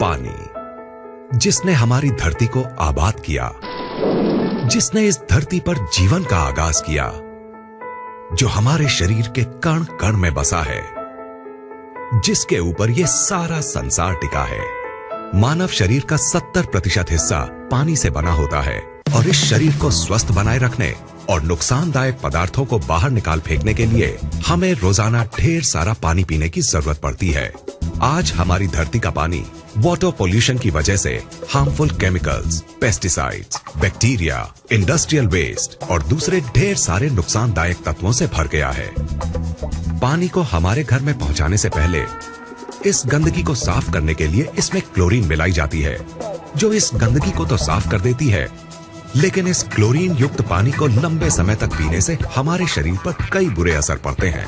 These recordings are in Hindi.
पानी, जिसने हमारी धरती को आबाद किया, जिसने इस धरती पर जीवन का आगाज किया, जो हमारे शरीर के कण कण में बसा है, जिसके ऊपर ये सारा संसार टिका है। मानव शरीर का 70% हिस्सा पानी से बना होता है और इस शरीर को स्वस्थ बनाए रखने और नुकसानदायक पदार्थों को बाहर निकाल फेंकने के लिए हमें रोजाना ढेर सारा पानी पीने की जरूरत पड़ती है। आज हमारी धरती का पानी वाटर पोल्यूशन की वजह से harmful chemicals, pesticides, bacteria, industrial waste और दूसरे ढेर सारे नुकसानदायक तत्वों से भर गया है। पानी को हमारे घर में पहुंचाने से पहले इस गंदगी को साफ करने के लिए इसमें क्लोरीन मिलाई जाती है, जो इस गंदगी को तो साफ कर देती है, लेकिन इस क्लोरीन युक्त पानी को लंबे समय तक पीने से हमारे शरीर पर कई बुरे असर पड़ते हैं।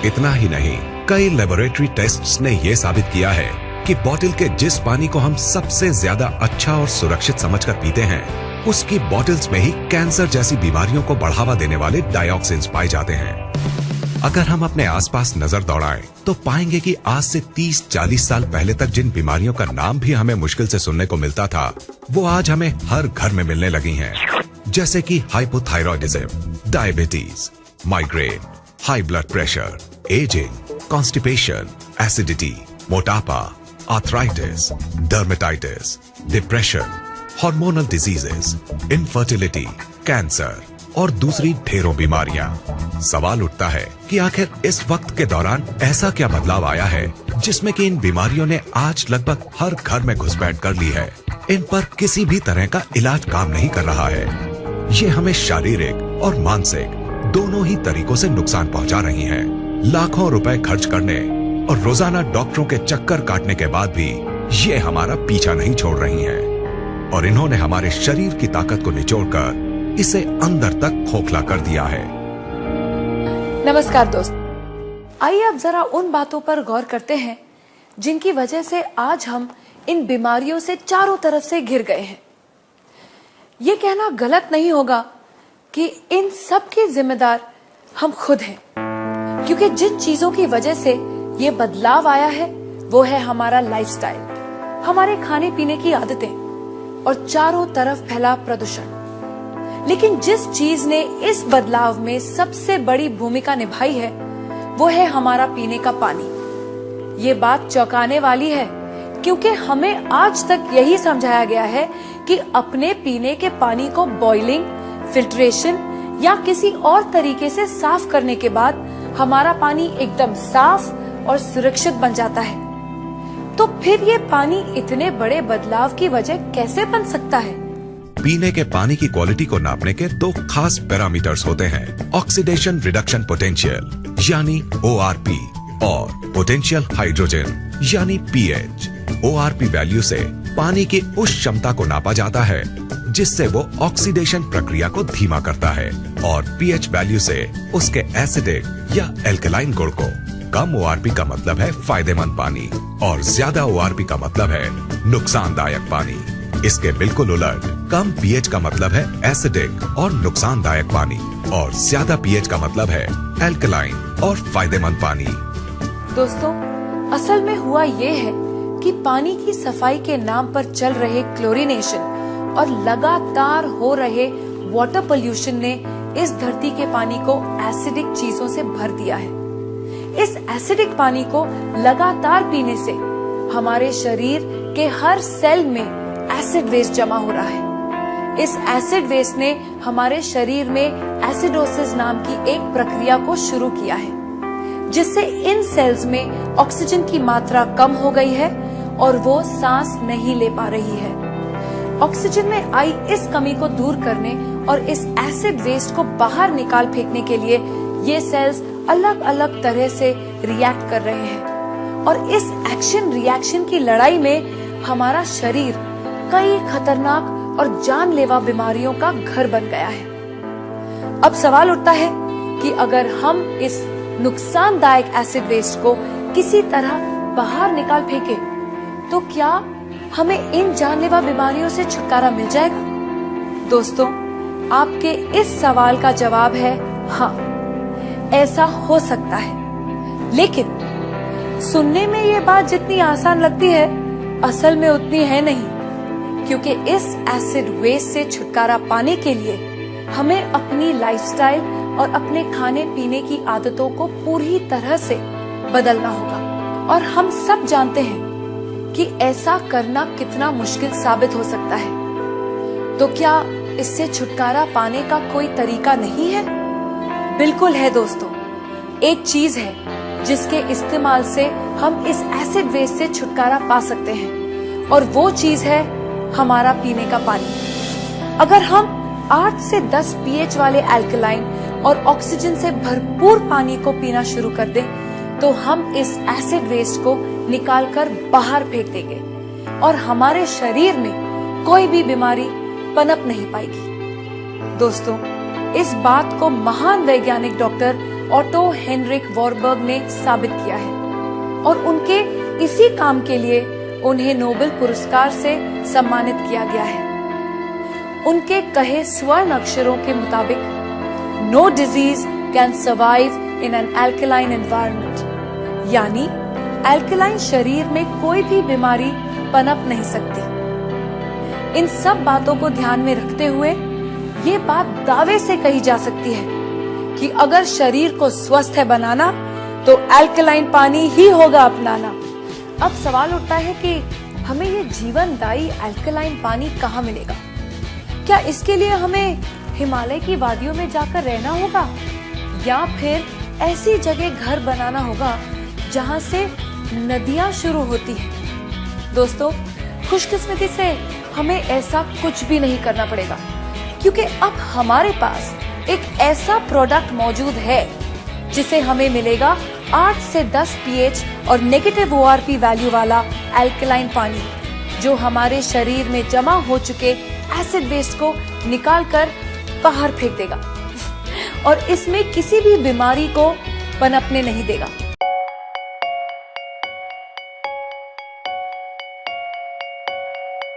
इतना ही नहीं, कई लेबोरेटरी टेस्ट्स ने यह साबित किया है कि बोतल के जिस पानी को हम सबसे ज्यादा अच्छा और सुरक्षित समझकर पीते हैं, उसकी बोतल्स में ही कैंसर जैसी बीमारियों को बढ़ावा देने वाले डाइऑक्सिन्स पाए जाते हैं। अगर हम अपने आसपास नजर दौड़ाएं तो पाएंगे कि आज से 30-40 साल पहले तक जिन बीमारियों का नाम भी हमें मुश्किल से सुनने को मिलता था, वो आज हमें हर घर में मिलने लगी हैं। जैसे कि hypothyroidism, diabetes, migraine, high blood pressure, ageing, constipation, acidity, मोटापा, arthritis, dermatitis, depression, hormonal diseases, infertility, cancer और दूसरी ढेरों बीमारियां। सवाल उठता है कि आखिर इस वक्त के दौरान ऐसा क्या बदलाव आया है जिसमें कि इन बीमारियों ने आज लगभग हर घर में घुसपैठ कर ली है। इन पर किसी भी तरह का इलाज काम नहीं कर रहा है। ये हमें शारीरिक और मानसिक दोनों ही तरीकों से नुकसान पहुंचा रही हैं। लाखों रुपए खर्च करने और रोजाना डॉक्टरों के चक्कर काटने के बाद भी ये हमारा पीछा नहीं छोड़ रही हैं और इन्होंने हमारे शरीर की ताकत को निचोड़कर इसे अंदर तक खोखला कर दिया है। नमस्कार दोस्त, आइए अब जरा उन बातों पर गौर करते हैं जिनकी वजह से आज हम इन बीमारियों से चारों तरफ से घिर गए हैं। ये कहना गलत नहीं होगा कि इन सब के जिम्मेदार हम खुद हैं, क्योंकि जिन चीजों की वजह से ये बदलाव आया है वो है हमारा लाइफस्टाइल, हमारे खाने पीने की आदतें और चारों तरफ फैला प्रदूषण। लेकिन जिस चीज ने इस बदलाव में सबसे बड़ी भूमिका निभाई है वो है हमारा पीने का पानी। ये बात चौंकाने वाली है, क्योंकि हमें आज तक यही समझाया गया है कि अपने पीने के पानी को बॉइलिंग, फिल्ट्रेशन या किसी और तरीके से साफ करने के बाद हमारा पानी एकदम साफ और सुरक्षित बन जाता है। तो फिर ये पानी इतने बड़े बदलाव की वजह कैसे बन सकता है? पीने के पानी की क्वालिटी को नापने के दो खास पैरामीटर्स होते हैं, ऑक्सीडेशन रिडक्शन पोटेंशियल यानी ORP और पोटेंशियल हाइड्रोजन यानी pH। ORP वैल्यू से पानी की उस क्षमता को नापा जाता है जिससे वो ऑक्सीडेशन प्रक्रिया को धीमा करता है और pH वैल्यू से उसके एसिडिक या एल्कलाइन गुण को। कम ORP का मतलब है फायदेमंद पानी और ज्यादा ORP का मतलब है नुकसानदायक पानी। इसके बिल्कुल उलट, कम pH का मतलब है एसिडिक और नुकसानदायक पानी और ज्यादा pH का मतलब है एल्कलाइन और फायदेमंद पानी। दोस्तों, असल में हुआ ये है कि पानी की सफाई के नाम पर चल रहे क्लोरीनेशन और लगातार हो रहे वाटर पोल्यूशन ने इस धरती के पानी को एसिडिक चीजों से भर दिया है। इस एसिडिक पानी को लगातार पीने से हमारे शरीर के हर सेल में एसिड वेस्ट जमा हो रहा है। इस एसिड वेस्ट ने हमारे शरीर में एसिडोसिस नाम की एक प्रक्रिया को शुरू किया है, जिससे इन सेल्स में ऑक्सीजन की मात्रा कम हो गई है और वो सांस नहीं ले पा रही है। ऑक्सीजन में आई इस कमी को दूर करने और इस एसिड वेस्ट को बाहर निकाल फेंकने के लिए ये सेल्स अलग अलग तरह से रिएक्ट कर रहे हैं और इस एक्शन रिएक्शन की लड़ाई में हमारा शरीर कई खतरनाक और जानलेवा बीमारियों का घर बन गया है। अब सवाल उठता है कि अगर हम इस नुकसानदायक एसिड वेस्ट को किसी तरह बाहर निकाल फेंके तो क्या हमें इन जानलेवा बीमारियों से छुटकारा मिल जाएगा? दोस्तों, आपके इस सवाल का जवाब है हाँ, ऐसा हो सकता है। लेकिन सुनने में ये बात जितनी आसान लगती है असल में उतनी है नहीं, क्योंकि इस एसिड वेस्ट से छुटकारा पाने के लिए हमें अपनी लाइफस्टाइल और अपने खाने पीने की आदतों को पूरी तरह से बदलना होगा। और हम सब जानते हैं कि ऐसा करना कितना मुश्किल साबित हो सकता है। तो क्या इससे छुटकारा पाने का कोई तरीका नहीं है? बिल्कुल है दोस्तों। एक चीज है जिसके इस्तेमाल से हम इस एसिड वेस्ट से छुटकारा पा सकते हैं, और वो चीज है हमारा पीने का पानी। अगर हम 8 से 10 pH वाले अल्कलाइन और ऑक्सीजन से भरपूर पानी को पीना शुरू कर दें, तो हम इस एसिड वेस्ट को निकालकर बाहर फेंक देंगे और हमारे शरीर में कोई भी बीमारी पनप नहीं पाएगी। दोस्तों, इस बात को महान वैज्ञानिक डॉक्टर ऑटो हेनरिक वॉरबर्ग ने साबित किया है, और उनके इसी काम के लिए उन्हें नोबेल पुरस्कार से सम्मानित किया गया है। उनके कहे स्वर्ण अक्षरों के मुताबिक, no disease can survive in an alkaline environment, यानी अल्कलाइन शरीर में कोई भी बीमारी पनप नहीं सकती। इन सब बातों को ध्यान में रखते हुए ये बात दावे से कही जा सकती है कि अगर शरीर को स्वस्थ है बनाना, तो अल्कलाइन पानी ही होगा अपनाना। अब सवाल उठता है कि हमें ये जीवनदायी अल्कलाइन पानी कहाँ मिलेगा? क्या इसके लिए हमें हिमालय की वादियों में जाकर रहना होगा, या फिर ऐसी जगह घर बनाना होगा जहाँ से नदियाँ शुरू होती हैं? दोस्तों, खुशकिस्मती से हमें ऐसा कुछ भी नहीं करना पड़ेगा, क्योंकि अब हमारे पास एक ऐसा प्रोडक्ट मौजूद है जिसे हमें मिलेगा 8 से 10 pH और नेगेटिव ORP वैल्यू वाला अल्कलाइन पानी, जो हमारे शरीर में जमा हो चुके एसिड वेस्ट को निकालकर बाहर फेंक देगा और इसमें किसी भी बीमारी को पनपने नहीं देगा।